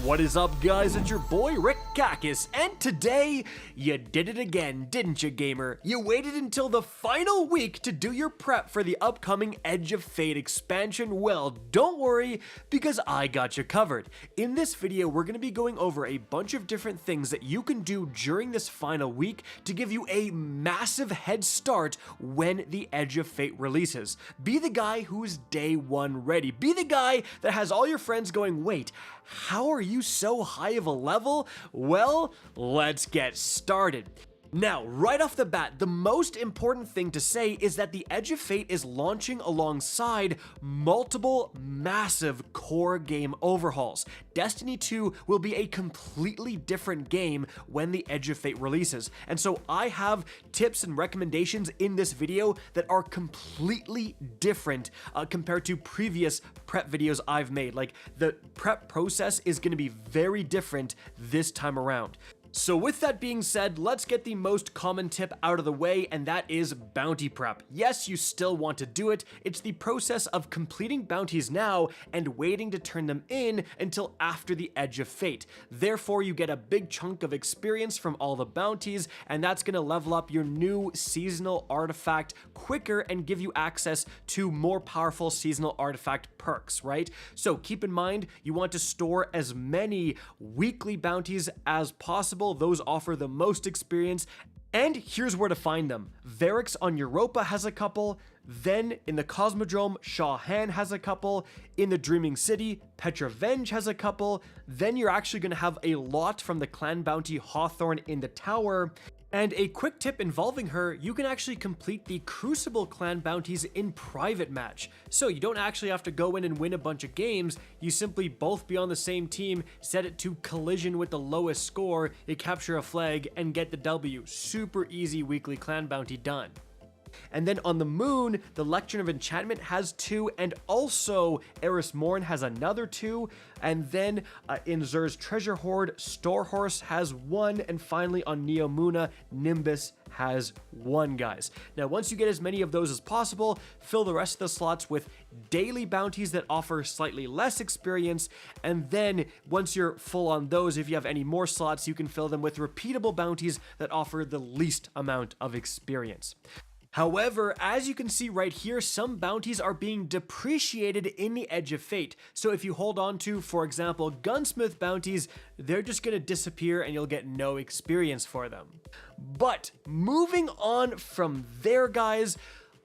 What is up, guys? It's your boy Rick Kakis, and today, you did it again, didn't you, gamer? You waited until the final week to do your prep for the upcoming Edge of Fate expansion. Well, don't worry, because I got you covered. In this video, we're going to be going over a bunch of different things that you can do during this final week to give you a massive head start when the Edge of Fate releases. Be the guy who's day one ready. Be the guy that has all your friends going, wait, how are you so high of a level? Well, let's get started. Now, right off the bat, the most important thing to say is that the Edge of Fate is launching alongside multiple massive core game overhauls. Destiny 2 will be a completely different game when the Edge of Fate releases, and so I have tips and recommendations in this video that are completely different compared to previous prep videos I've made. Like, the prep process is going to be very different this time around. So with that being said, let's get the most common tip out of the way, and that is bounty prep. Yes, you still want to do it. It's the process of completing bounties now and waiting to turn them in until after the Edge of Fate. Therefore, you get a big chunk of experience from all the bounties, and that's going to level up your new seasonal artifact quicker and give you access to more powerful seasonal artifact perks, right? So keep in mind, you want to store as many weekly bounties as possible. Those offer the most experience, and here's where to find them. Varix on Europa has a couple, then in the Cosmodrome, Shah Han has a couple, in the Dreaming City, Petravenge has a couple, then you're actually going to have a lot from the clan bounty Hawthorne in the Tower. And a quick tip involving her, you can actually complete the Crucible clan bounties in private match. So you don't actually have to go in and win a bunch of games, you simply both be on the same team, set it to collision with the lowest score, you capture a flag, and get the W. Super easy weekly clan bounty done. And then on the moon, the Lectern of Enchantment has 2, and also Eris Morn has another 2, and then in Xur's Treasure Hoard, Storehorse has 1, and finally on Neomuna, Nimbus has 1, guys. Now, once you get as many of those as possible, fill the rest of the slots with daily bounties that offer slightly less experience, and then once you're full on those, if you have any more slots, you can fill them with repeatable bounties that offer the least amount of experience. However, as you can see right here, some bounties are being depreciated in the Edge of Fate. So if you hold on to, for example, Gunsmith bounties, they're just going to disappear and you'll get no experience for them. But moving on from there, guys,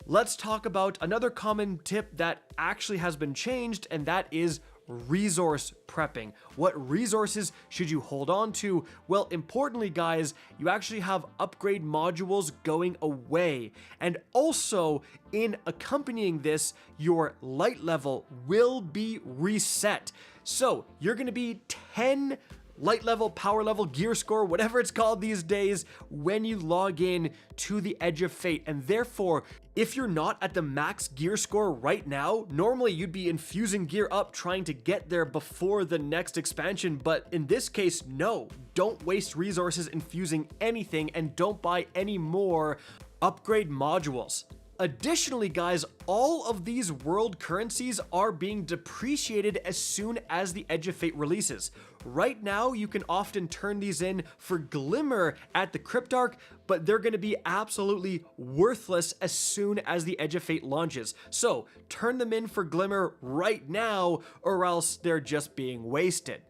let's talk about another common tip that actually has been changed, and that is resource prepping. What resources should you hold on to? Well, importantly, guys, you actually have upgrade modules going away, and also in accompanying this, your light level will be reset. So you're going to be 10 light level, power level, gear score, whatever it's called these days, when you log in to the Edge of Fate. And therefore, if you're not at the max gear score right now, normally you'd be infusing gear up trying to get there before the next expansion, but in this case, no. Don't waste resources infusing anything, and don't buy any more upgrade modules. Additionally, guys, all of these world currencies are being depreciated as soon as the Edge of Fate releases. Right now, you can often turn these in for Glimmer at the Cryptarch, but they're going to be absolutely worthless as soon as the Edge of Fate launches. So turn them in for Glimmer right now, or else they're just being wasted.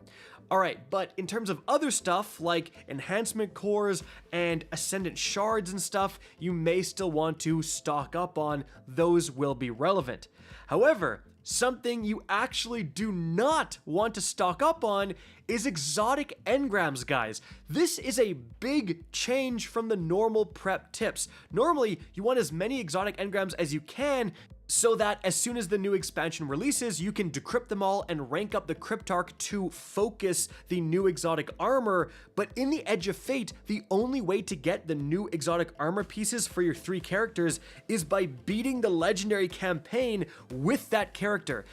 Alright, but in terms of other stuff like enhancement cores and ascendant shards and stuff, you may still want to stock up on. Those will be relevant. However, something you actually do not want to stock up on is exotic engrams, guys. This is a big change from the normal prep tips. Normally, you want as many exotic engrams as you can, so that as soon as the new expansion releases, you can decrypt them all and rank up the Cryptarch to focus the new exotic armor. But in the Edge of Fate, the only way to get the new exotic armor pieces for your 3 characters is by beating the legendary campaign with that character.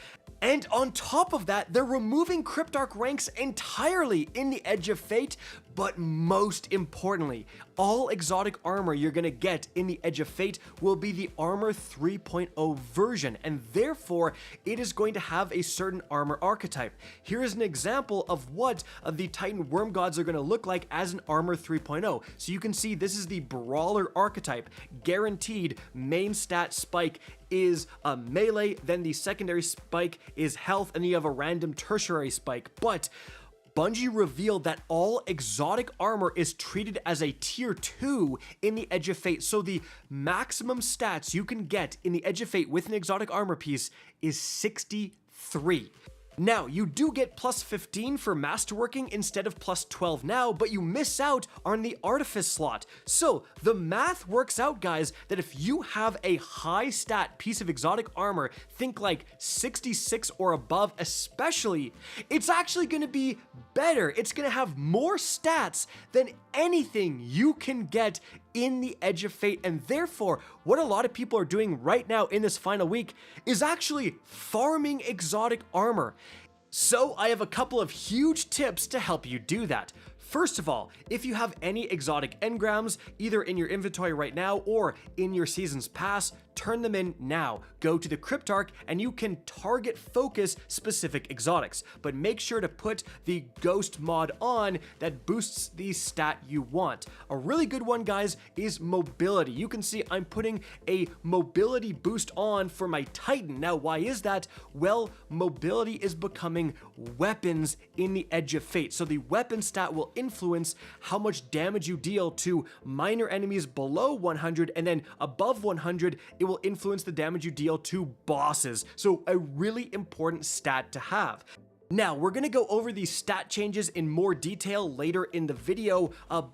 And on top of that, they're removing Cryptarch ranks entirely in the Edge of Fate, but most importantly, all exotic armor you're gonna get in the Edge of Fate will be the Armor 3.0 version, and therefore it is going to have a certain armor archetype. Here is an example of what the Titan Worm Gods are gonna look like as an Armor 3.0. So you can see this is the Brawler archetype. Guaranteed main stat spike is a melee, then the secondary spike is health, and then you have a random tertiary spike. But Bungie revealed that all exotic armor is treated as a tier 2 in the Edge of Fate, so the maximum stats you can get in the Edge of Fate with an exotic armor piece is 63. Now, you do get plus 15 for masterworking instead of plus 12 now, but you miss out on the artifice slot. So the math works out, guys, that if you have a high stat piece of exotic armor, think like 66 or above especially, it's actually going to be better. It's going to have more stats than anything you can get in the Edge of Fate, and therefore what a lot of people are doing right now in this final week is actually farming exotic armor. So I have a couple of huge tips to help you do that. First of all, if you have any exotic engrams, either in your inventory right now or in your season's pass, turn them in now. Go to the Cryptarch and you can target focus specific exotics, but make sure to put the ghost mod on that boosts the stat you want. A really good one, guys, is mobility. You can see I'm putting a mobility boost on for my Titan. Now, why is that? Well, mobility is becoming weapons in the Edge of Fate. So the weapon stat will influence how much damage you deal to minor enemies below 100, and then above 100, it will influence the damage you deal to bosses. So a really important stat to have. Now, we're gonna go over these stat changes in more detail later in the video,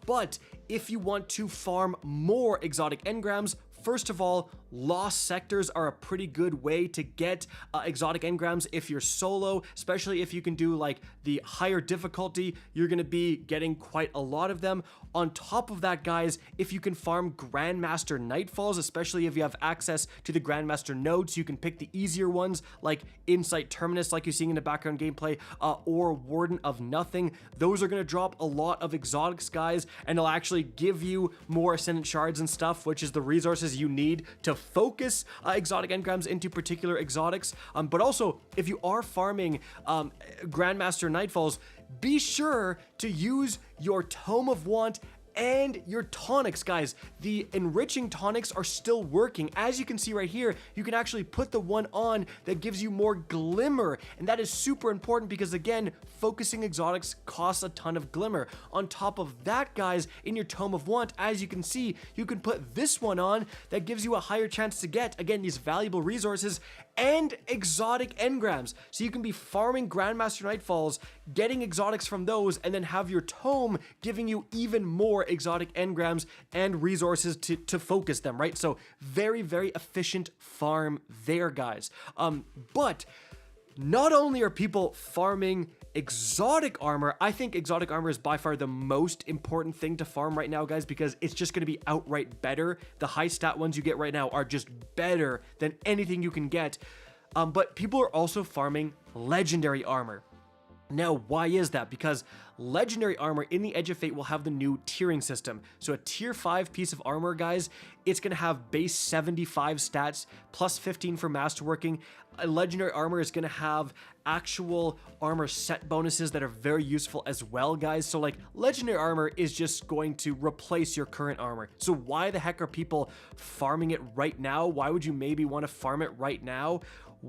but if you want to farm more exotic engrams, first of all, lost sectors are a pretty good way to get exotic engrams if you're solo, especially if you can do like the higher difficulty, you're gonna be getting quite a lot of them. On top of that, guys, if you can farm Grandmaster Nightfalls, especially if you have access to the Grandmaster nodes, you can pick the easier ones like Insight Terminus, like you're seeing in the background gameplay, or Warden of Nothing. Those are gonna drop a lot of exotics, guys, and they'll actually give you more Ascendant Shards and stuff, which is the resources you need to focus exotic engrams into particular exotics. But also, if you are farming Grandmaster Nightfalls, be sure to use your Tome of Want and your tonics, guys. The enriching tonics are still working. As you can see right here, you can actually put the one on that gives you more glimmer, and that is super important because, again, focusing exotics costs a ton of glimmer. On top of that, guys, in your Tome of Want, as you can see, you can put this one on that gives you a higher chance to get, again, these valuable resources and exotic engrams. So you can be farming Grandmaster Nightfalls, getting exotics from those, and then have your tome giving you even more exotic engrams and resources to focus them, right? So very, very efficient farm there, guys. But not only are people farming exotic armor, I think exotic armor is by far the most important thing to farm right now, guys, because it's just going to be outright better. The high stat ones you get right now are just better than anything you can get. But people are also farming legendary armor. Now, why is that? Because legendary armor in the Edge of Fate will have the new tiering system. So a tier 5 piece of armor, guys, it's going to have base 75 stats, plus 15 for masterworking. A legendary armor is going to have actual armor set bonuses that are very useful as well, guys. So like legendary armor is just going to replace your current armor. So why the heck are people farming it right now? Why would you maybe want to farm it right now?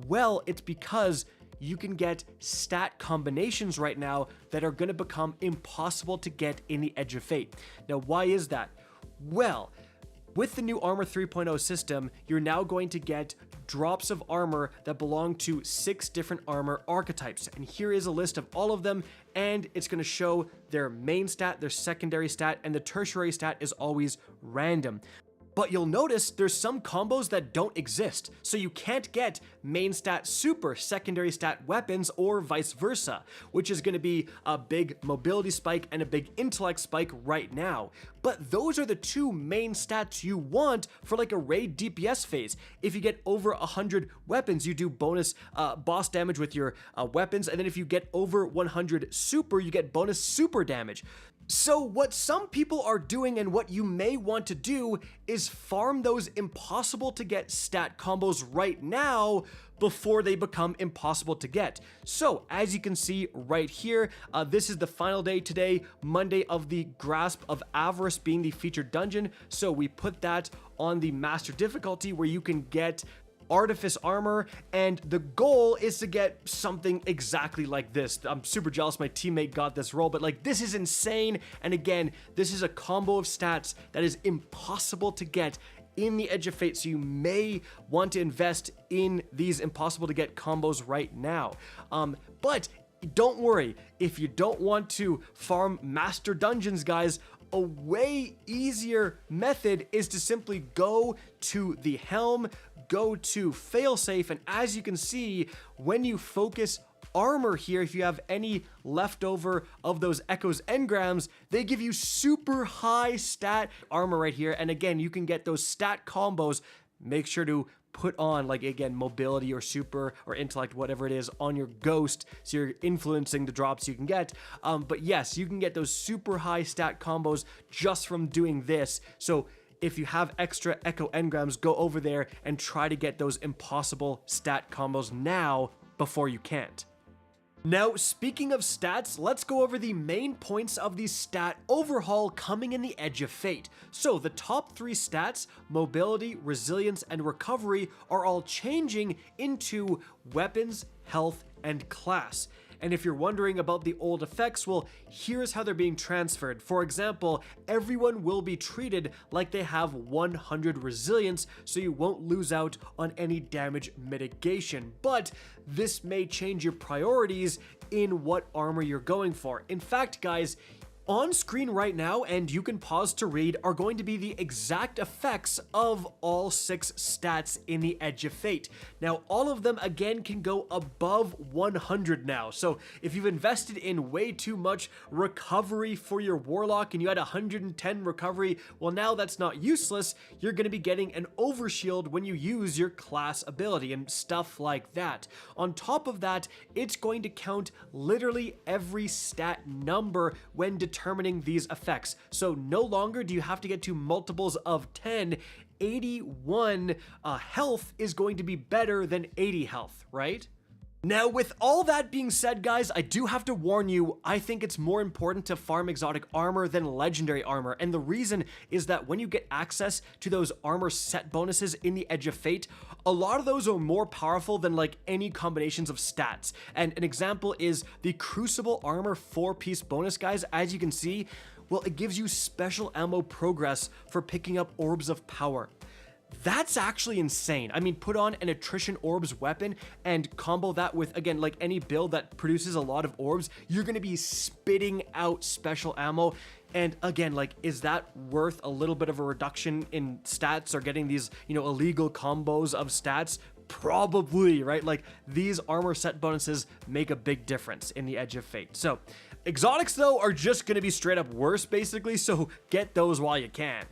Well, it's because you can get stat combinations right now that are going to become impossible to get in the Edge of Fate. Now, why is that? Well, with the new Armor 3.0 system, you're now going to get drops of armor that belong to 6 different armor archetypes. And here is a list of all of them, and it's going to show their main stat, their secondary stat, and the tertiary stat is always random. But you'll notice there's some combos that don't exist, so you can't get main stat super secondary stat weapons or vice versa, which is going to be a big mobility spike and a big intellect spike right now. But those are the two main stats you want for like a raid DPS phase. If you get over 100 weapons, you do bonus boss damage with your weapons, and then if you get over 100 super, you get bonus super damage. So what some people are doing and what you may want to do is farm those impossible to get stat combos right now before they become impossible to get. So as you can see right here, this is the final day today, Monday, of the Grasp of Avarice being the featured dungeon. So we put that on the master difficulty where you can get Artifice armor, and the goal is to get something exactly like this. I'm super jealous my teammate got this role, but like, this is insane. And again, this is a combo of stats that is impossible to get in the Edge of Fate, so you may want to invest in these impossible to get combos right now. But don't worry, if you don't want to farm master dungeons, guys, a way easier method is to simply go to the helm, go to failsafe, and as you can see, when you focus armor here, if you have any leftover of those Echo's Engrams, they give you super high stat armor right here. And again, you can get those stat combos. Make sure to put on, like, again, mobility or super or intellect, whatever it is, on your ghost, so you're influencing the drops you can get. But yes, you can get those super high stat combos just from doing this. So if you have extra Echo Engrams, go over there and try to get those impossible stat combos now before you can't. Now, speaking of stats, let's go over the main points of the stat overhaul coming in the Edge of Fate. So the top three stats, mobility, resilience, and recovery, are all changing into weapons, health, and class. And if you're wondering about the old effects, well, here's how they're being transferred. For example, everyone will be treated like they have 100 resilience, so you won't lose out on any damage mitigation. But this may change your priorities in what armor you're going for. In fact, guys, on screen right now, and you can pause to read, are going to be the exact effects of all 6 stats in the Edge of Fate. Now, all of them, again, can go above 100 now. So if you've invested in way too much recovery for your Warlock and you had 110 recovery, well, now that's not useless. You're going to be getting an overshield when you use your class ability and stuff like that. On top of that, it's going to count literally every stat number when determining these effects. So no longer do you have to get to multiples of 10. 81 health is going to be better than 80 health, right? Now, with all that being said, guys, I do have to warn you, I think it's more important to farm exotic armor than legendary armor. And the reason is that when you get access to those armor set bonuses in the Edge of Fate, a lot of those are more powerful than like any combinations of stats. And an example is the Crucible Armor 4-piece bonus, guys. As you can see, well, it gives you special ammo progress for picking up Orbs of Power. That's actually insane. I mean, put on an Attrition Orbs weapon and combo that with, again, like any build that produces a lot of orbs, you're going to be spitting out special ammo. And again, like, is that worth a little bit of a reduction in stats or getting these, you know, illegal combos of stats? Probably, right? Like, these armor set bonuses make a big difference in the Edge of Fate. So exotics, though, are just going to be straight up worse, basically. So get those while you can.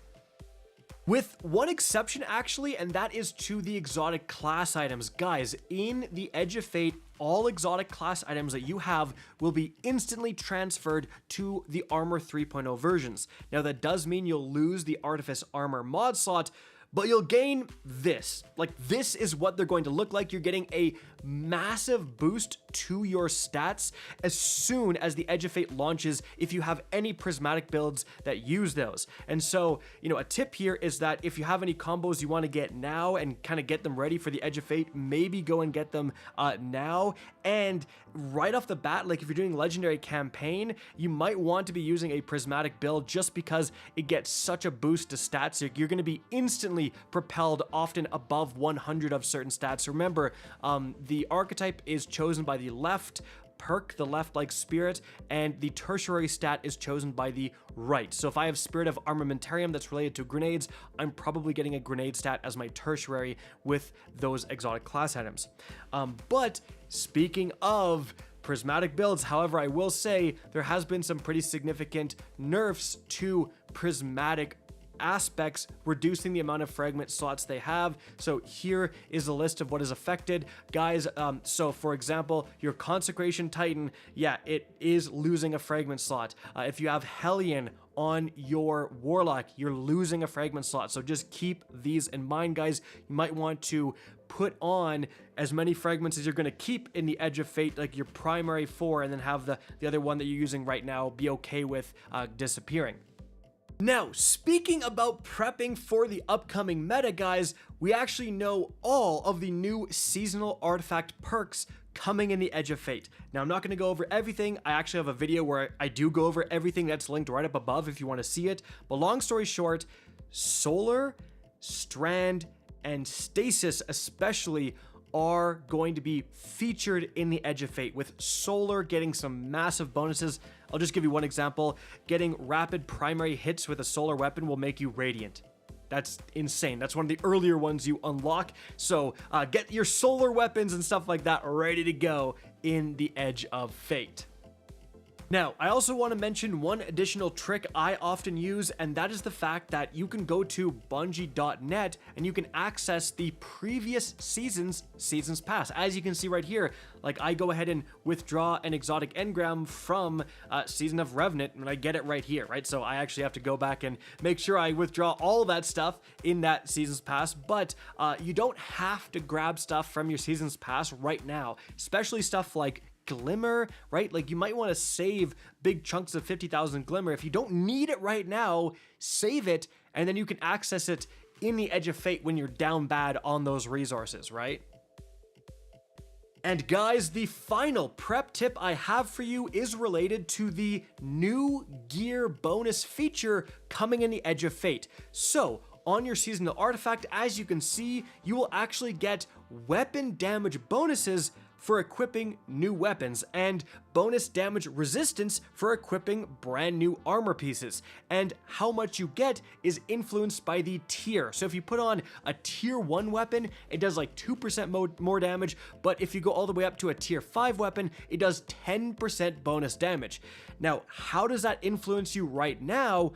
With one exception, actually, and that is to the exotic class items. Guys, in the Edge of Fate, all exotic class items that you have will be instantly transferred to the Armor 3.0 versions. Now, that does mean you'll lose the Artifice Armor mod slot, but you'll gain this. Like, this is what they're going to look like. You're getting a massive boost to your stats as soon as the Edge of Fate launches if you have any prismatic builds that use those. And so, you know, a tip here is that if you have any combos you want to get now and kind of get them ready for the Edge of Fate, maybe go and get them now. And right off the bat, like if you're doing legendary campaign, you might want to be using a prismatic build just because it gets such a boost to stats. You're going to be instantly propelled, often above 100 of certain stats. Remember, the archetype is chosen by the left perk, the left like spirit, and the tertiary stat is chosen by the right. So if I have Spirit of Armamentarium that's related to grenades, I'm probably getting a grenade stat as my tertiary with those exotic class items. But speaking of prismatic builds, however, I will say there has been some pretty significant nerfs to prismatic aspects, reducing the amount of fragment slots they have. So here is a list of what is affected, guys. So for example, your Consecration Titan, yeah, it is losing a fragment slot. If you have Hellion on your Warlock, you're losing a fragment slot. So just keep these in mind, guys. You might want to put on as many fragments as you're going to keep in the Edge of Fate, like your primary 4, and then have the other one that you're using right now be okay with disappearing. Now, speaking about prepping for the upcoming meta, guys, we actually know all of the new seasonal artifact perks coming in the Edge of Fate. Now, I'm not going to go over everything. I actually have a video where I do go over everything that's linked right up above if you want to see it. But long story short, Solar, Strand, and Stasis especially are going to be featured in the Edge of Fate, with Solar getting some massive bonuses. I'll just give you one example. Getting rapid primary hits with a solar weapon will make you radiant. That's insane. That's one of the earlier ones you unlock. So get your solar weapons and stuff like that ready to go in the Edge of Fate. Now, I also want to mention one additional trick I often use, and that is the fact that you can go to Bungie.net and you can access the previous season's pass. As you can see right here, like I go ahead and withdraw an exotic engram from Season of Revenant, and I get it right here, right? So I actually have to go back and make sure I withdraw all that stuff in that season's pass, but you don't have to grab stuff from your season's pass right now, especially stuff like Glimmer, right? Like you might want to save big chunks of 50,000 Glimmer. If you don't need it right now, save it, and then you can access it in the Edge of Fate when you're down bad on those resources, right? And guys, the final prep tip I have for you is related to the new gear bonus feature coming in the Edge of Fate. So, on your seasonal artifact, as you can see, you will actually get weapon damage bonuses for equipping new weapons, and bonus damage resistance for equipping brand new armor pieces. And how much you get is influenced by the tier. So if you put on a tier 1 weapon, it does like 2% more damage, but if you go all the way up to a tier 5 weapon, it does 10% bonus damage. Now, how does that influence you right now?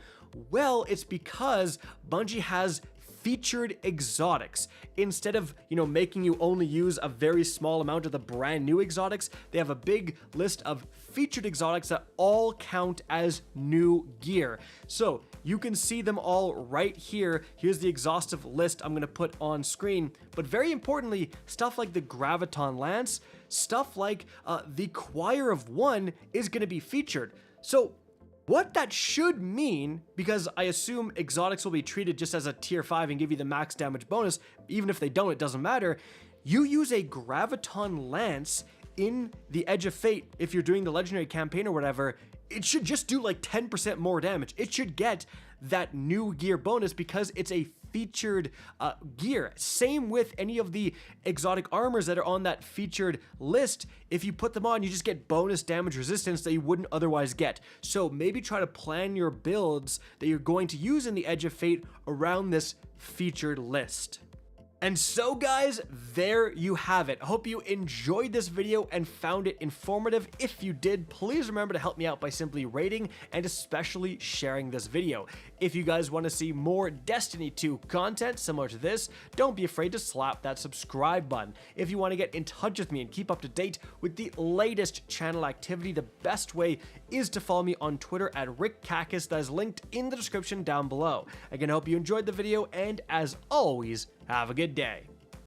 Well, it's because Bungie has featured exotics. Instead of, making you only use a very small amount of the brand new exotics, they have a big list of featured exotics that all count as new gear. So you can see them all right here. Here's the exhaustive list I'm going to put on screen. But very importantly, stuff like the Graviton Lance, stuff like the Choir of One is going to be featured. So what that should mean, because I assume exotics will be treated just as a tier 5 and give you the max damage bonus, even if they don't, it doesn't matter. You use a Graviton Lance in the Edge of Fate, if you're doing the legendary campaign or whatever, it should just do like 10% more damage. It should get that new gear bonus because it's a featured gear. Same with any of the exotic armors that are on that featured list. If you put them on, you just get bonus damage resistance that you wouldn't otherwise get. So maybe try to plan your builds that you're going to use in the Edge of Fate around this featured list. And so guys, there you have it. I hope you enjoyed this video and found it informative. If you did, please remember to help me out by simply rating and especially sharing this video. If you guys want to see more Destiny 2 content similar to this, don't be afraid to slap that subscribe button. If you want to get in touch with me and keep up to date with the latest channel activity, the best way is to follow me on Twitter at RickKakis, that is linked in the description down below. Again, I hope you enjoyed the video, and as always, have a good day.